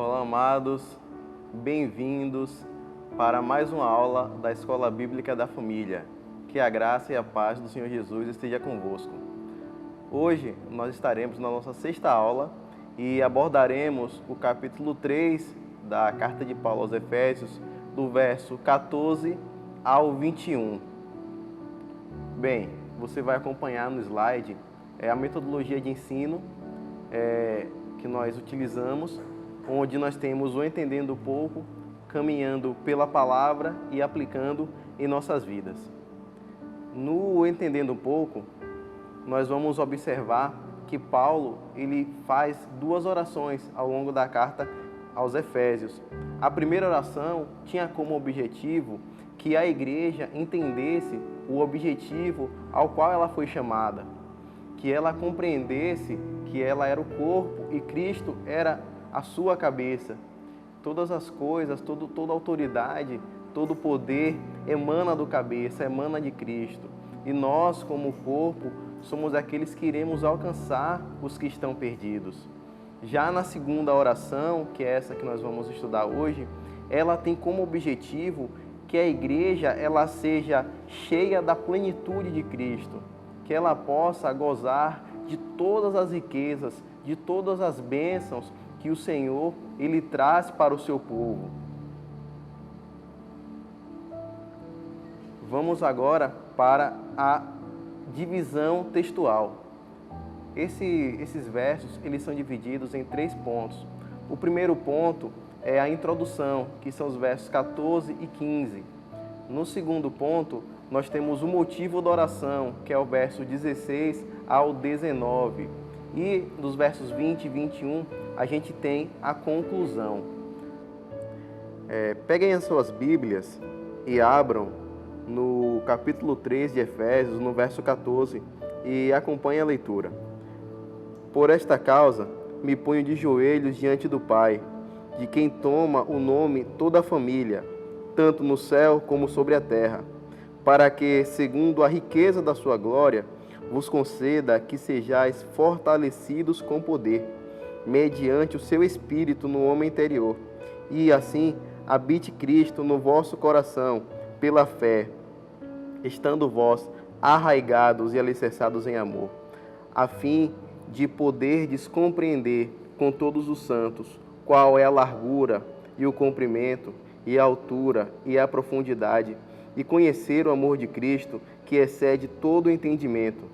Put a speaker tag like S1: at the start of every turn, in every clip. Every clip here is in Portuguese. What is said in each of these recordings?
S1: Olá, amados, bem-vindos para mais uma aula da Escola Bíblica da Família. Que a graça e a paz do Senhor Jesus esteja convosco. Hoje nós estaremos na nossa sexta aula e abordaremos o capítulo 3 da Carta de Paulo aos Efésios, do verso 14 ao 21. Bem, você vai acompanhar no slide a metodologia de ensino que nós utilizamos, onde nós temos o Entendendo um Pouco, caminhando pela palavra e aplicando em nossas vidas. No Entendendo um Pouco, nós vamos observar que Paulo ele faz duas orações ao longo da carta aos Efésios. A primeira oração tinha como objetivo que a igreja entendesse o objetivo ao qual ela foi chamada, que ela compreendesse que ela era o corpo e Cristo era a sua cabeça. Todas as coisas, toda autoridade, todo poder emana do cabeça, emana de Cristo. E nós, como corpo, somos aqueles que iremos alcançar os que estão perdidos. Já na segunda oração, que é essa que nós vamos estudar hoje, ela tem como objetivo que a igreja ela seja cheia da plenitude de Cristo, que ela possa gozar de todas as riquezas, de todas as bênçãos que o Senhor ele traz para o seu povo. Vamos agora para a divisão textual. Esses versos eles são divididos em 3 pontos. O primeiro ponto é a introdução, que são os versos 14 e 15. No segundo ponto, nós temos o motivo da oração, que é o verso 16 ao 19. E dos versos 20 e 21, a gente tem a conclusão. Peguem as suas Bíblias e abram no capítulo 3 de Efésios, no verso 14, e acompanhem a leitura. Por esta causa, me ponho de joelhos diante do Pai, de quem toma o nome toda a família, tanto no céu como sobre a terra, para que, segundo a riqueza da sua glória, vos conceda que sejais fortalecidos com poder, mediante o seu Espírito no homem interior, e assim habite Cristo no vosso coração, pela fé, estando vós arraigados e alicerçados em amor, a fim de poderdes compreender com todos os santos qual é a largura e o comprimento e a altura e a profundidade, e conhecer o amor de Cristo, que excede todo o entendimento,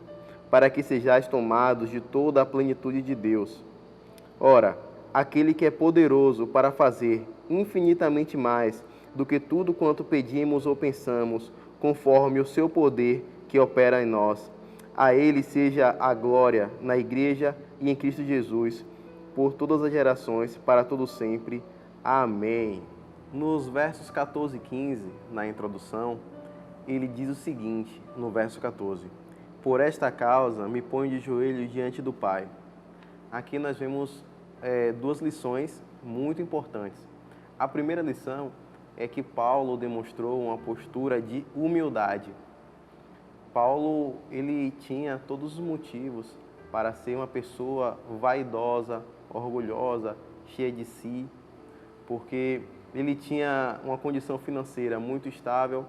S1: para que sejais tomados de toda a plenitude de Deus. Ora, aquele que é poderoso para fazer infinitamente mais do que tudo quanto pedimos ou pensamos, conforme o seu poder que opera em nós. A ele seja a glória na igreja e em Cristo Jesus, por todas as gerações, para todo sempre. Amém. Nos versos 14 e 15, na introdução, ele diz o seguinte, no verso 14: por esta causa me ponho de joelhos diante do Pai. Aqui nós vemos duas lições muito importantes. A primeira lição é que Paulo demonstrou uma postura de humildade. Paulo, ele tinha todos os motivos para ser uma pessoa vaidosa, orgulhosa, cheia de si, porque ele tinha uma condição financeira muito estável,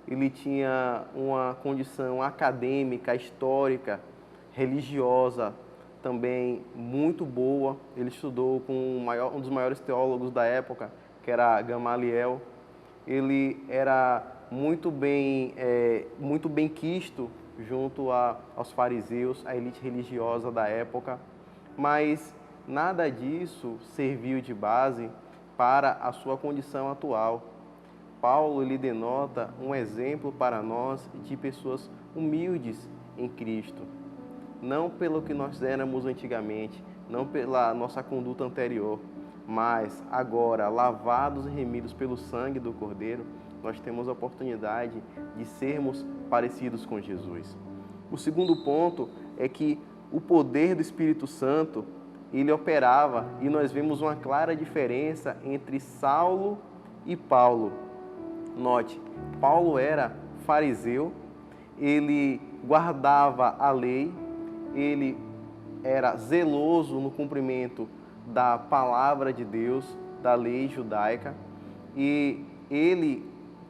S1: ele tinha uma condição acadêmica, histórica, religiosa também muito boa. Ele estudou com um dos maiores teólogos da época, que era Gamaliel. Ele era muito bem quisto junto aos fariseus, a elite religiosa da época, mas nada disso serviu de base para a sua condição atual. Paulo ele denota um exemplo para nós de pessoas humildes em Cristo, não pelo que nós éramos antigamente, não pela nossa conduta anterior, mas agora, lavados e remidos pelo sangue do Cordeiro, nós temos a oportunidade de sermos parecidos com Jesus. O segundo ponto é que o poder do Espírito Santo, ele operava, e nós vemos uma clara diferença entre Saulo e Paulo. Note, Paulo era fariseu, ele guardava a lei, ele era zeloso no cumprimento da palavra de Deus, da lei judaica, e ele,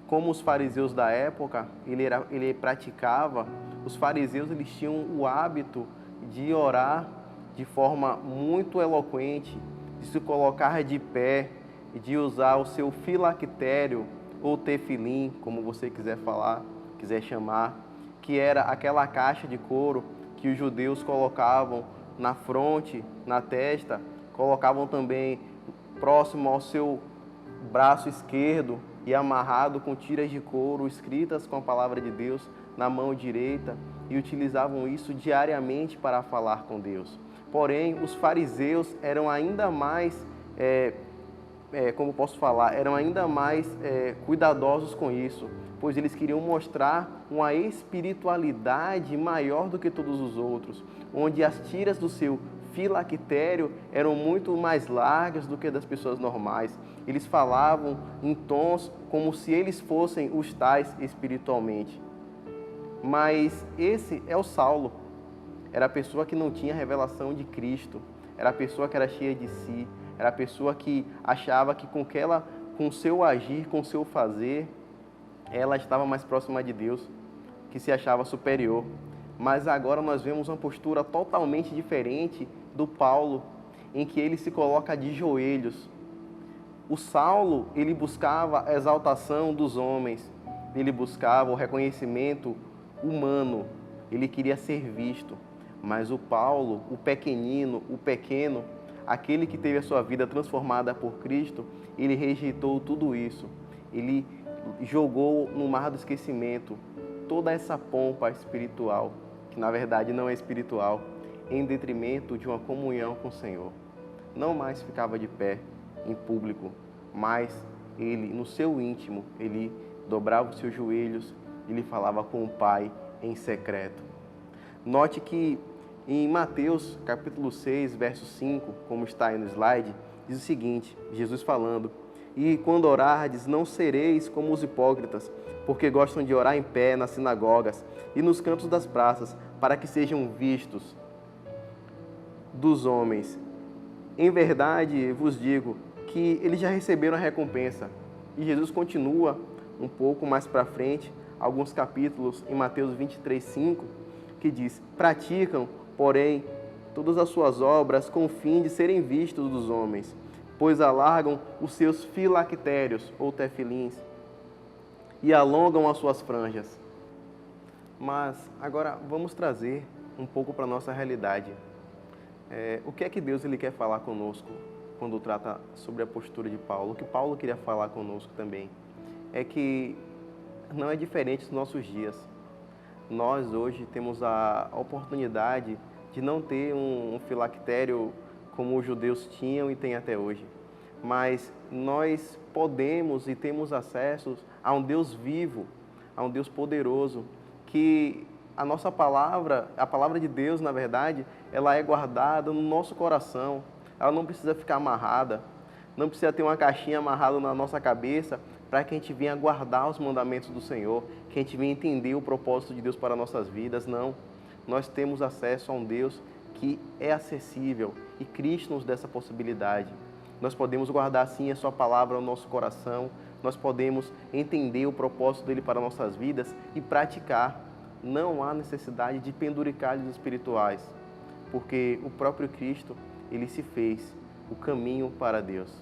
S1: como os fariseus da época, ele praticava, os fariseus eles tinham o hábito de orar de forma muito eloquente, de se colocar de pé, de usar o seu filactério ou tefilim, como você quiser falar, quiser chamar, que era aquela caixa de couro que os judeus colocavam na fronte, na testa, colocavam também próximo ao seu braço esquerdo e amarrado com tiras de couro escritas com a palavra de Deus na mão direita, e utilizavam isso diariamente para falar com Deus. Porém, os fariseus eram ainda mais, como posso falar, eram ainda mais cuidadosos com isso, pois eles queriam mostrar uma espiritualidade maior do que todos os outros, onde as tiras do seu filactério eram muito mais largas do que das pessoas normais. Eles falavam em tons como se eles fossem os tais espiritualmente. Mas esse é o Saulo. Era a pessoa que não tinha revelação de Cristo. Era a pessoa que era cheia de si. Era a pessoa que achava que com seu agir, com seu fazer, ela estava mais próxima de Deus, que se achava superior. Mas agora nós vemos uma postura totalmente diferente do Paulo, em que ele se coloca de joelhos. O Saulo, ele buscava a exaltação dos homens, ele buscava o reconhecimento humano, ele queria ser visto. Mas o Paulo, o pequenino, o pequeno, aquele que teve a sua vida transformada por Cristo, ele rejeitou tudo isso. Ele jogou no mar do esquecimento toda essa pompa espiritual, que na verdade não é espiritual, em detrimento de uma comunhão com o Senhor. Não mais ficava de pé em público, mas ele, no seu íntimo, ele dobrava os seus joelhos e ele falava com o Pai em secreto. Note que em Mateus capítulo 6, verso 5, como está aí no slide, diz o seguinte, Jesus falando: "E quando orardes, não sereis como os hipócritas, porque gostam de orar em pé nas sinagogas e nos cantos das praças, para que sejam vistos dos homens. Em verdade vos digo que eles já receberam a recompensa." E Jesus continua um pouco mais para frente, alguns capítulos em Mateus 23, 5, que diz: "Praticam, porém, todas as suas obras com o fim de serem vistos dos homens, pois alargam os seus filactérios ou tefilins e alongam as suas franjas." Mas agora vamos trazer um pouco para a nossa realidade. O que é que Deus ele quer falar conosco quando trata sobre a postura de Paulo? O que Paulo queria falar conosco também é que não é diferente dos nossos dias. Nós hoje temos a oportunidade de não ter um filactério como os judeus tinham e têm até hoje. Mas nós podemos e temos acesso a um Deus vivo, a um Deus poderoso, que a nossa palavra, a palavra de Deus, na verdade, ela é guardada no nosso coração. Ela não precisa ficar amarrada, não precisa ter uma caixinha amarrada na nossa cabeça para que a gente venha guardar os mandamentos do Senhor, que a gente venha entender o propósito de Deus para nossas vidas. Não, nós temos acesso a um Deus que é acessível e Cristo nos dá essa possibilidade. Nós podemos guardar sim a sua palavra no nosso coração, nós podemos entender o propósito dele para nossas vidas e praticar. Não há necessidade de penduricalhos espirituais, porque o próprio Cristo, ele se fez o caminho para Deus.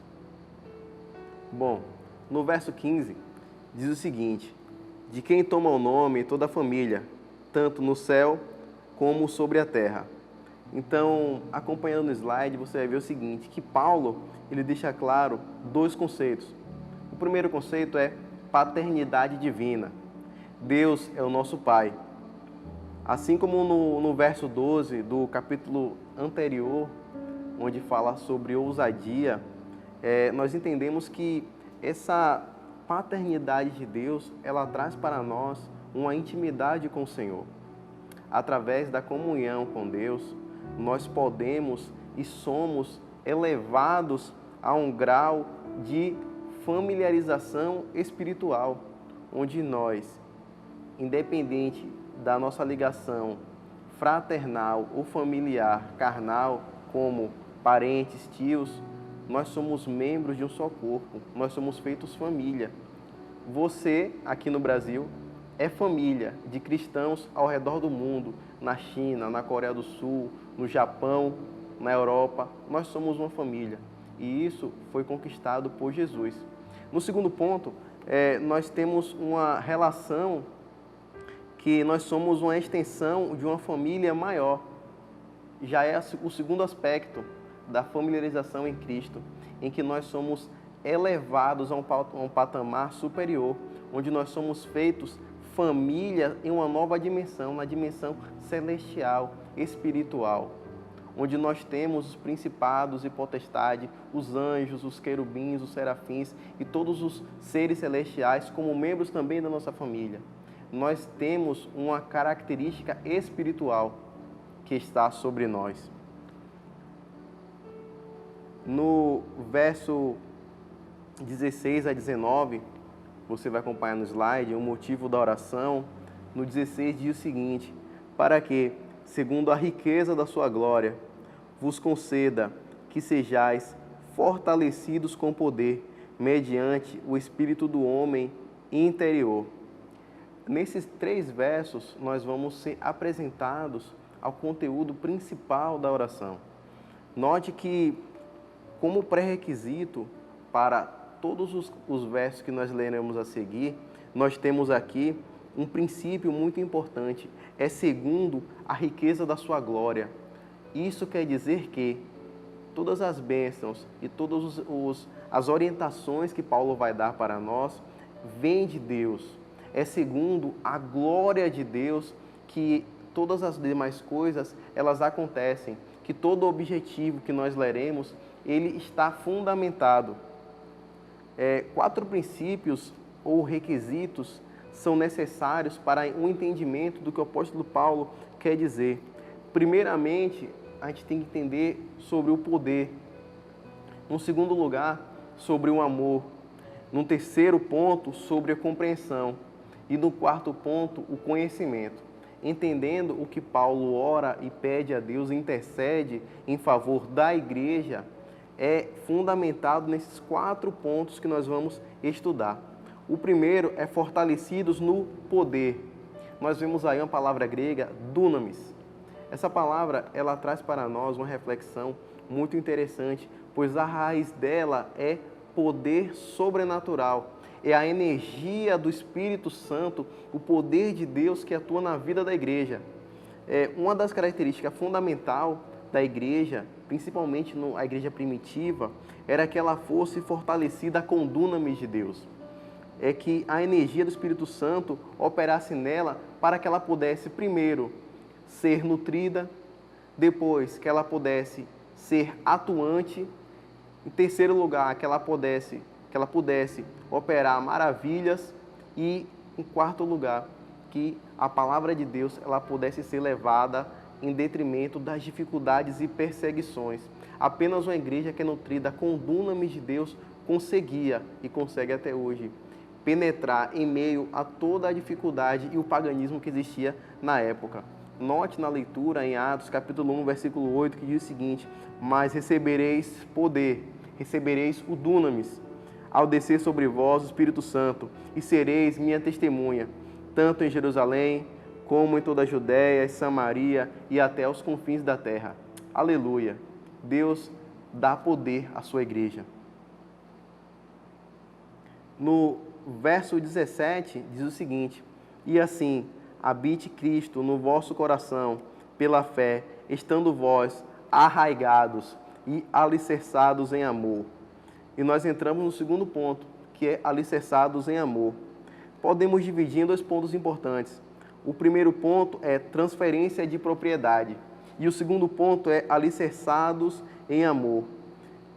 S1: Bom, no verso 15, diz o seguinte: "De quem toma o nome toda a família, tanto no céu como sobre a terra." Então, acompanhando o slide, você vai ver o seguinte, que Paulo, ele deixa claro dois conceitos. O primeiro conceito é paternidade divina. Deus é o nosso Pai. Assim como no verso 12 do capítulo anterior, onde fala sobre ousadia, nós entendemos que essa paternidade de Deus, ela traz para nós uma intimidade com o Senhor. Através da comunhão com Deus, nós podemos e somos elevados a um grau de familiarização espiritual, onde nós, independente da nossa ligação fraternal ou familiar, carnal, como parentes, tios, nós somos membros de um só corpo, nós somos feitos família. Você, aqui no Brasil, é família de cristãos ao redor do mundo, na China, na Coreia do Sul, no Japão, na Europa. Nós somos uma família e isso foi conquistado por Jesus. No segundo ponto, nós temos uma relação que nós somos uma extensão de uma família maior. Já é o segundo aspecto da familiarização em Cristo, em que nós somos elevados a um patamar superior, onde nós somos feitos família em uma nova dimensão, na dimensão celestial, espiritual, onde nós temos os principados e potestades, os anjos, os querubins, os serafins e todos os seres celestiais como membros também da nossa família. Nós temos uma característica espiritual que está sobre nós. No verso 16 a 19, você vai acompanhar no slide, o motivo da oração. No 16 diz o seguinte: para que, segundo a riqueza da sua glória, vos conceda que sejais fortalecidos com poder, mediante o espírito do homem interior. Nesses 3 versos, nós vamos ser apresentados ao conteúdo principal da oração. Note que, como pré-requisito para todos os versos que nós leremos a seguir, nós temos aqui um princípio muito importante, é segundo a riqueza da sua glória. Isso quer dizer que todas as bênçãos e todas as orientações que Paulo vai dar para nós, vêm de Deus. É segundo a glória de Deus que todas as demais coisas, elas acontecem, que todo objetivo que nós leremos, ele está fundamentado. 4 princípios ou requisitos são necessários para um entendimento do que o apóstolo Paulo quer dizer. Primeiramente, a gente tem que entender sobre o poder. No segundo lugar, sobre o amor. No terceiro ponto, sobre a compreensão. E no quarto ponto, o conhecimento. Entendendo o que Paulo ora e pede a Deus, intercede em favor da igreja, é fundamentado nesses 4 pontos que nós vamos estudar. O primeiro é fortalecidos no poder. Nós vemos aí uma palavra grega, dunamis. Essa palavra, ela traz para nós uma reflexão muito interessante, pois a raiz dela é poder sobrenatural. É a energia do Espírito Santo, o poder de Deus que atua na vida da igreja. Uma das características fundamentais da igreja, principalmente a igreja primitiva, era que ela fosse fortalecida com dunamis de Deus. É que a energia do Espírito Santo operasse nela para que ela pudesse, primeiro, ser nutrida, depois que ela pudesse ser atuante, em terceiro lugar, que ela pudesse operar maravilhas e, em quarto lugar, que a palavra de Deus ela pudesse ser levada em detrimento das dificuldades e perseguições. Apenas uma igreja que é nutrida com o dunamis de Deus conseguia e consegue até hoje penetrar em meio a toda a dificuldade e o paganismo que existia na época. Note na leitura em Atos, capítulo 1, versículo 8, que diz o seguinte: mas recebereis poder, recebereis o dunamis, ao descer sobre vós o Espírito Santo, e sereis minha testemunha, tanto em Jerusalém, como em toda a Judéia, Samaria e até os confins da terra. Aleluia! Deus dá poder à sua igreja. No verso 17 diz o seguinte: e assim, habite Cristo no vosso coração, pela fé, estando vós arraigados e alicerçados em amor. E nós entramos no segundo ponto, que é alicerçados em amor. Podemos dividir em 2 pontos importantes. O primeiro ponto é transferência de propriedade. E o segundo ponto é alicerçados em amor.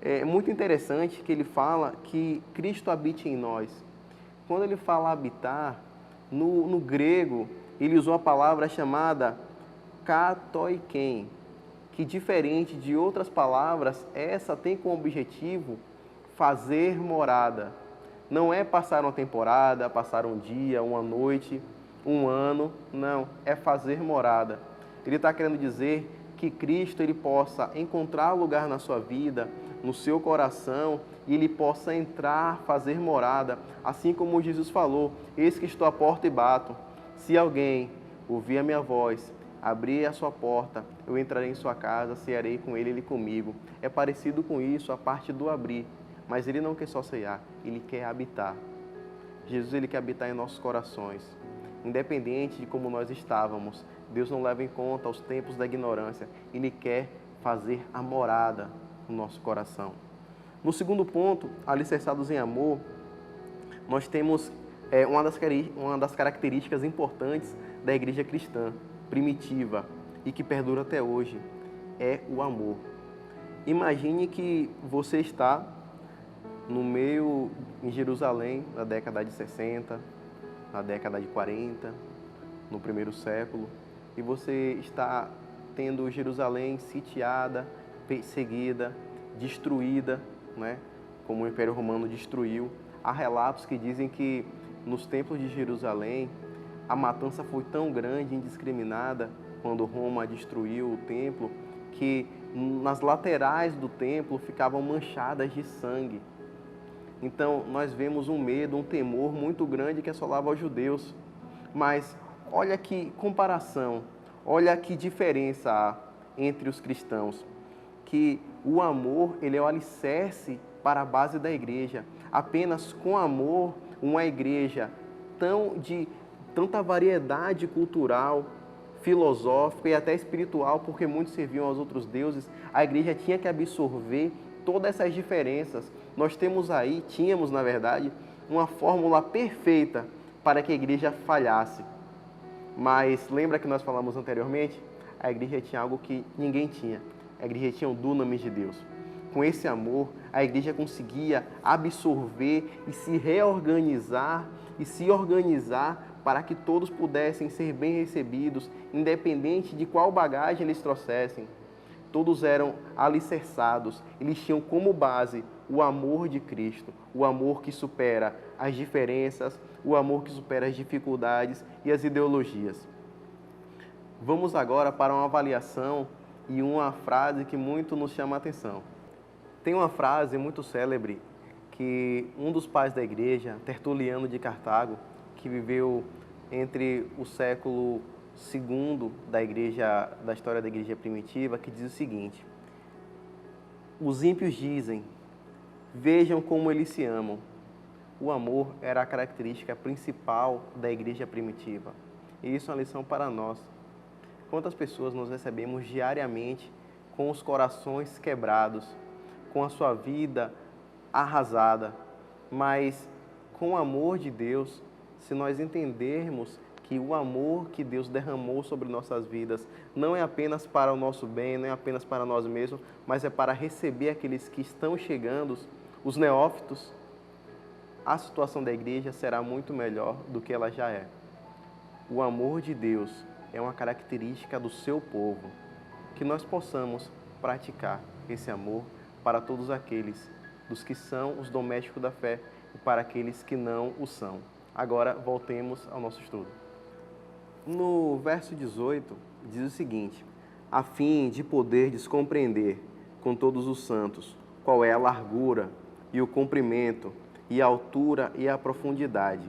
S1: É muito interessante que ele fala que Cristo habite em nós. Quando ele fala habitar, no grego, ele usou a palavra chamada katoiken, que diferente de outras palavras, essa tem como objetivo fazer morada. Não é passar uma temporada, passar um dia, uma noite, um ano, não, é fazer morada. Ele está querendo dizer que que Cristo ele possa encontrar lugar na sua vida, no seu coração, e ele possa entrar, fazer morada, assim como Jesus falou: eis que estou à porta e bato. Se alguém ouvir a minha voz, abrir a sua porta, eu entrarei em sua casa, cearei com ele, ele comigo. É parecido com isso a parte do abrir, mas ele não quer só cear, ele quer habitar. Jesus ele quer habitar em nossos corações. Independente de como nós estávamos, Deus não leva em conta os tempos da ignorância. Ele quer fazer a morada no nosso coração. No segundo ponto, alicerçados em amor, nós temos uma das características importantes da igreja cristã, primitiva e que perdura até hoje, é o amor. Imagine que você está no meio em Jerusalém, na década de 60, na década de 40, no primeiro século, e você está tendo Jerusalém sitiada, perseguida, destruída, né? Como o Império Romano destruiu. Há relatos que dizem que nos templos de Jerusalém a matança foi tão grande, indiscriminada, quando Roma destruiu o templo, que nas laterais do templo ficavam manchadas de sangue. Então, nós vemos um medo, um temor muito grande que assolava os judeus. Mas olha que comparação, olha que diferença há entre os cristãos. Que o amor, ele é o alicerce para a base da igreja. Apenas com amor, uma igreja de tanta variedade cultural, filosófica e até espiritual, porque muitos serviam aos outros deuses, a igreja tinha que absorver todas essas diferenças. Nós tínhamos, na verdade, uma fórmula perfeita para que a igreja falhasse. Mas lembra que nós falamos anteriormente? A igreja tinha algo que ninguém tinha. A igreja tinha o dunamis de Deus. Com esse amor, a igreja conseguia absorver e se reorganizar e se organizar para que todos pudessem ser bem recebidos, independente de qual bagagem eles trouxessem. Todos eram alicerçados, eles tinham como base o amor de Cristo, o amor que supera as diferenças, o amor que supera as dificuldades e as ideologias. Vamos agora para uma avaliação e uma frase que muito nos chama a atenção. Tem uma frase muito célebre que um dos pais da igreja, Tertuliano de Cartago, que viveu entre o século II da história da igreja primitiva, que diz o seguinte: os ímpios dizem, vejam como eles se amam. O amor era a característica principal da igreja primitiva. E isso é uma lição para nós. Quantas pessoas nós recebemos diariamente com os corações quebrados, com a sua vida arrasada, mas com o amor de Deus, se nós entendermos que o amor que Deus derramou sobre nossas vidas não é apenas para o nosso bem, não é apenas para nós mesmos, mas é para receber aqueles que estão chegando, os neófitos, a situação da igreja será muito melhor do que ela já é. O amor de Deus é uma característica do seu povo, que nós possamos praticar esse amor para todos aqueles, dos que são os domésticos da fé e para aqueles que não o são. Agora, voltemos ao nosso estudo. No verso 18, diz o seguinte: a fim de poderdes compreender com todos os santos qual é a largura e o comprimento e a altura e a profundidade.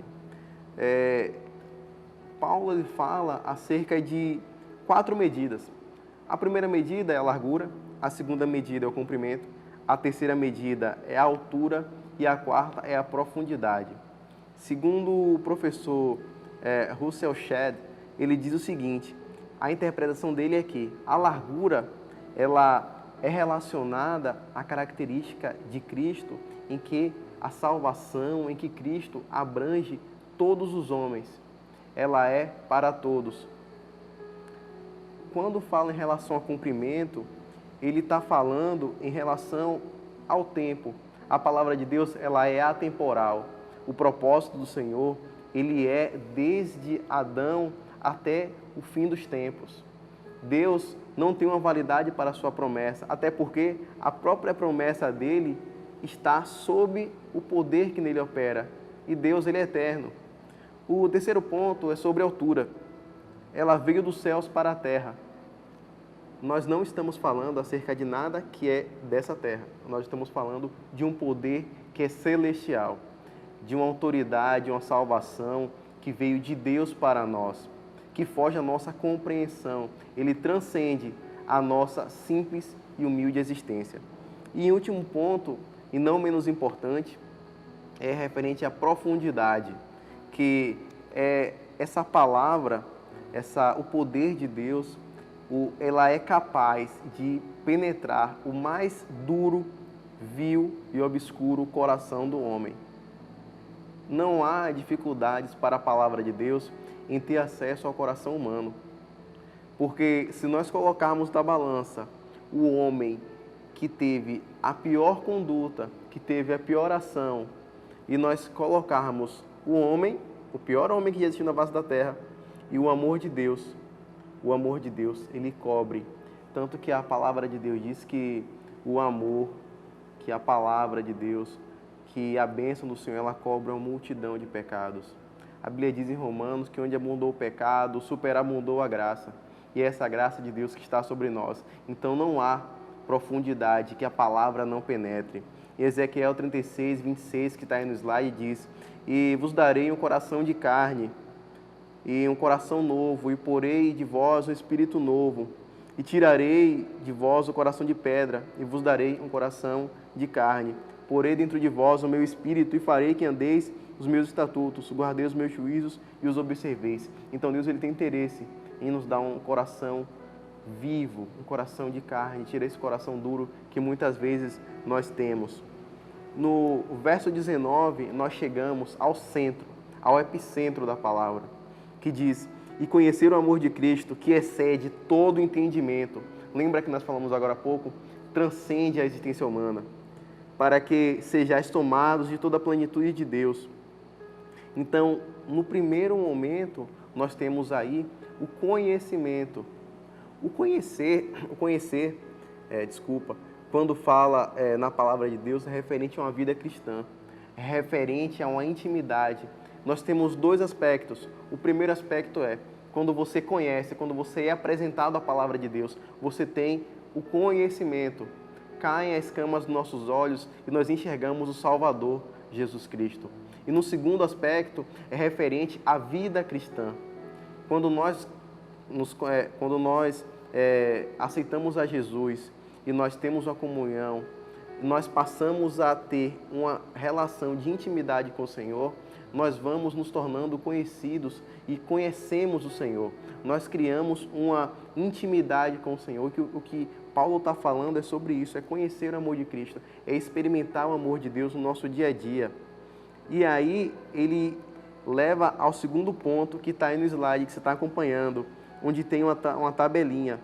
S1: Paulo ele fala acerca de 4 medidas. A primeira medida é a largura, a segunda medida é o comprimento, a terceira medida é a altura e a quarta é a profundidade. Segundo o professor Russell Shedd, ele diz o seguinte: a interpretação dele é que a largura ela é relacionada à característica de Cristo, em que a salvação, em que Cristo abrange todos os homens. Ela é para todos. Quando fala em relação ao comprimento, ele está falando em relação ao tempo. A palavra de Deus ela é atemporal. O propósito do Senhor, ele é desde Adão até o fim dos tempos. Deus não tem uma validade para a sua promessa, até porque a própria promessa dele está sob o poder que nele opera. E Deus ele é eterno. O terceiro ponto é sobre a altura. Ela veio dos céus para a terra. nós não estamos falando acerca de nada que é dessa terra. Nós estamos falando de um poder que é celestial, de uma autoridade, uma salvação que veio de Deus para nós, que foge à nossa compreensão. Ele transcende a nossa simples e humilde existência. E em último ponto, e não menos importante, é referente à profundidade, que é essa palavra, o poder de Deus, ela é capaz de penetrar o mais duro, vil e obscuro coração do homem. Não há dificuldades para a palavra de Deus em ter acesso ao coração humano. Porque se nós colocarmos na balança o homem que teve a pior conduta, que teve a pior ação, e nós colocarmos o pior homem que já existiu na face da terra, e o amor de Deus, ele cobre. Tanto que a palavra de Deus diz que o amor, que a palavra de Deus, que a bênção do Senhor, ela cobre uma multidão de pecados. A Bíblia diz em Romanos que onde abundou o pecado, superabundou a graça. E é essa graça de Deus que está sobre nós. Então não há profundidade que a palavra não penetre. Em Ezequiel 36, 26, que está aí no slide, diz: e vos darei um coração de carne, e um coração novo, e porei de vós um espírito novo, e tirarei de vós o coração de pedra, e vos darei um coração de carne. Porei dentro de vós o meu espírito, e farei que andeis os meus estatutos, guardei os meus juízos e os observeis. Então Deus, ele tem interesse em nos dar um coração vivo, um coração de carne, tira esse coração duro que muitas vezes nós temos. No verso 19, nós chegamos ao centro, ao epicentro da palavra, que diz: e conhecer o amor de Cristo, que excede todo entendimento. Lembra que nós falamos agora há pouco? Transcende a existência humana, para que sejais tomados de toda a plenitude de Deus. Então, no primeiro momento, nós temos aí o conhecimento. Quando fala na palavra de Deus, é referente a uma vida cristã, é referente a uma intimidade. Nós temos dois aspectos. O primeiro aspecto é, quando você conhece, quando você é apresentado à palavra de Deus, você tem o conhecimento. Caem as escamas dos nossos olhos e nós enxergamos o Salvador, Jesus Cristo. E no segundo aspecto, é referente à vida cristã. Quando nós aceitamos a Jesus e nós temos uma comunhão, nós passamos a ter uma relação de intimidade com o Senhor, nós vamos nos tornando conhecidos e conhecemos o Senhor. Nós criamos uma intimidade com o Senhor. O que Paulo está falando é sobre isso, é conhecer o amor de Cristo, é experimentar o amor de Deus no nosso dia a dia. E aí ele leva ao segundo ponto que está aí no slide que você está acompanhando, onde tem uma tabelinha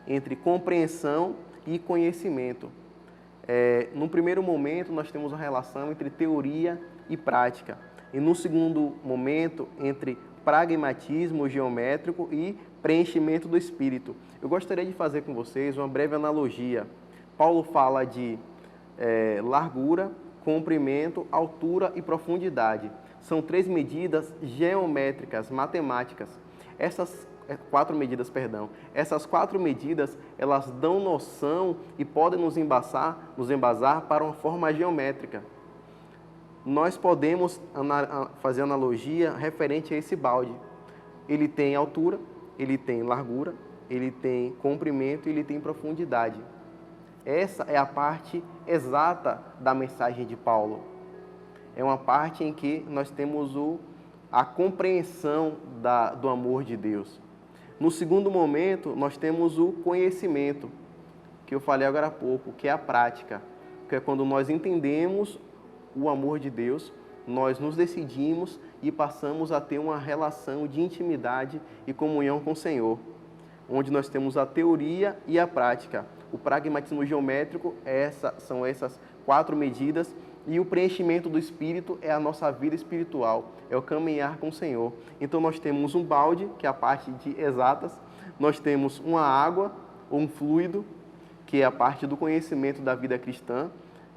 S1: entre compreensão e conhecimento. No primeiro momento, nós temos uma relação entre teoria e prática. E no segundo momento, entre pragmatismo geométrico e preenchimento do espírito. Eu gostaria de fazer com vocês uma breve analogia. Paulo fala de largura, comprimento, altura e profundidade. São três medidas geométricas, matemáticas. Essas quatro medidas, elas dão noção e podem nos embasar para uma forma geométrica. Nós podemos fazer analogia referente a esse balde. Ele tem altura, ele tem largura, ele tem comprimento e ele tem profundidade. Essa é a parte exata da mensagem de Paulo. É uma parte em que nós temos a compreensão do amor de Deus. No segundo momento, nós temos o conhecimento, que eu falei agora há pouco, que é a prática, que é quando nós entendemos o amor de Deus, nós nos decidimos e passamos a ter uma relação de intimidade e comunhão com o Senhor, onde nós temos a teoria e a prática. O pragmatismo geométrico são essas quatro medidas, e o preenchimento do Espírito é a nossa vida espiritual, é o caminhar com o Senhor. Então nós temos um balde, que é a parte de exatas, nós temos uma água ou um fluido, que é a parte do conhecimento da vida cristã,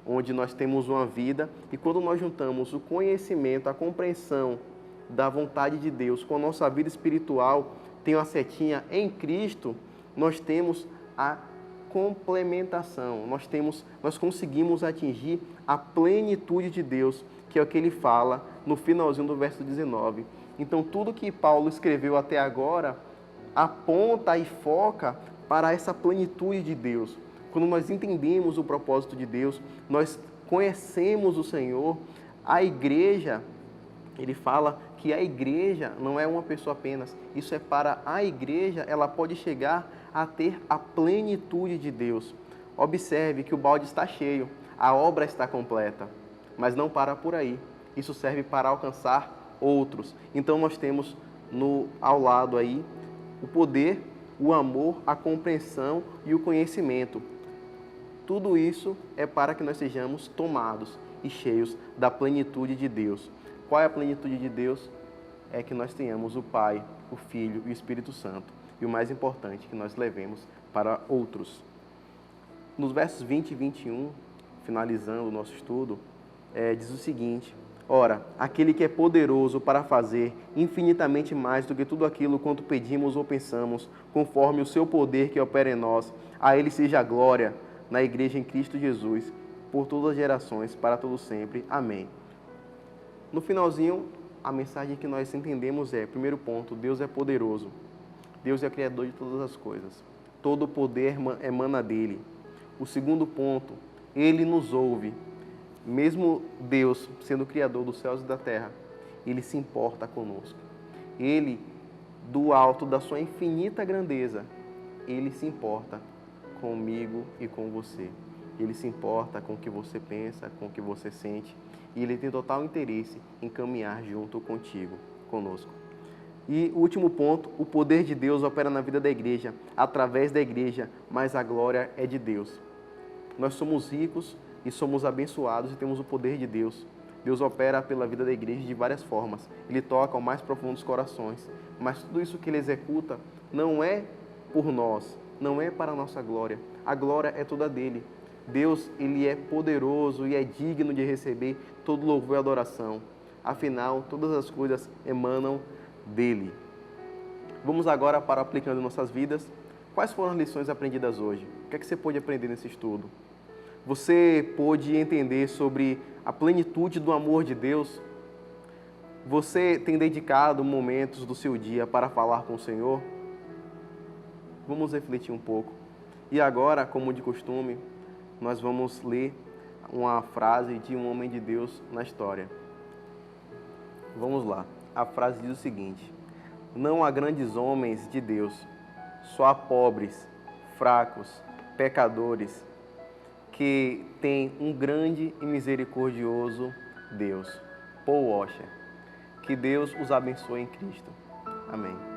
S1: onde nós temos uma vida, e quando nós juntamos o conhecimento, a compreensão da vontade de Deus com a nossa vida espiritual, tem uma setinha em Cristo, nós temos a complementação, nós conseguimos atingir a plenitude de Deus, que é o que ele fala no finalzinho do verso 19. Então, tudo que Paulo escreveu até agora aponta e foca para essa plenitude de Deus. Quando nós entendemos o propósito de Deus, nós conhecemos o Senhor, a igreja, ele fala que a igreja não é uma pessoa apenas, isso é para a igreja, ela pode chegar a ter a plenitude de Deus. Observe que o balde está cheio, a obra está completa, mas não para por aí. Isso serve para alcançar outros. Então nós temos ao lado aí o poder, o amor, a compreensão e o conhecimento. Tudo isso é para que nós sejamos tomados e cheios da plenitude de Deus. Qual é a plenitude de Deus? É que nós tenhamos o Pai, o Filho e o Espírito Santo. E o mais importante, que nós levemos para outros. Nos versos 20 e 21, finalizando o nosso estudo, diz o seguinte: ora, aquele que é poderoso para fazer infinitamente mais do que tudo aquilo quanto pedimos ou pensamos, conforme o seu poder que opera em nós, a ele seja a glória na igreja em Cristo Jesus, por todas as gerações, para todo sempre. Amém. No finalzinho, a mensagem que nós entendemos primeiro ponto, Deus é poderoso. Deus é criador de todas as coisas. Todo o poder emana dele. O segundo ponto, ele nos ouve. Mesmo Deus sendo o criador dos céus e da terra, ele se importa conosco. Ele, do alto da sua infinita grandeza, ele se importa comigo e com você. Ele se importa com o que você pensa, com o que você sente. E ele tem total interesse em caminhar junto contigo, conosco. E o último ponto, o poder de Deus opera na vida da igreja, através da igreja, mas a glória é de Deus. Nós somos ricos e somos abençoados e temos o poder de Deus. Deus opera pela vida da igreja de várias formas. Ele toca ao mais profundo dos corações. Mas tudo isso que ele executa não é por nós, não é para a nossa glória. A glória é toda dele. Deus, ele é poderoso e é digno de receber todo louvor e adoração. Afinal, todas as coisas emanam dele. Vamos agora para aplicando em nossas vidas. Quais foram as lições aprendidas hoje? O que é que você pôde aprender nesse estudo? Você pôde entender sobre a plenitude do amor de Deus? Você tem dedicado momentos do seu dia para falar com o Senhor? Vamos refletir um pouco. E agora, como de costume, nós vamos ler uma frase de um homem de Deus na história. Vamos lá. A frase diz o seguinte: não há grandes homens de Deus, só há pobres, fracos, pecadores, que têm um grande e misericordioso Deus. Paul Washer. Que Deus os abençoe em Cristo. Amém.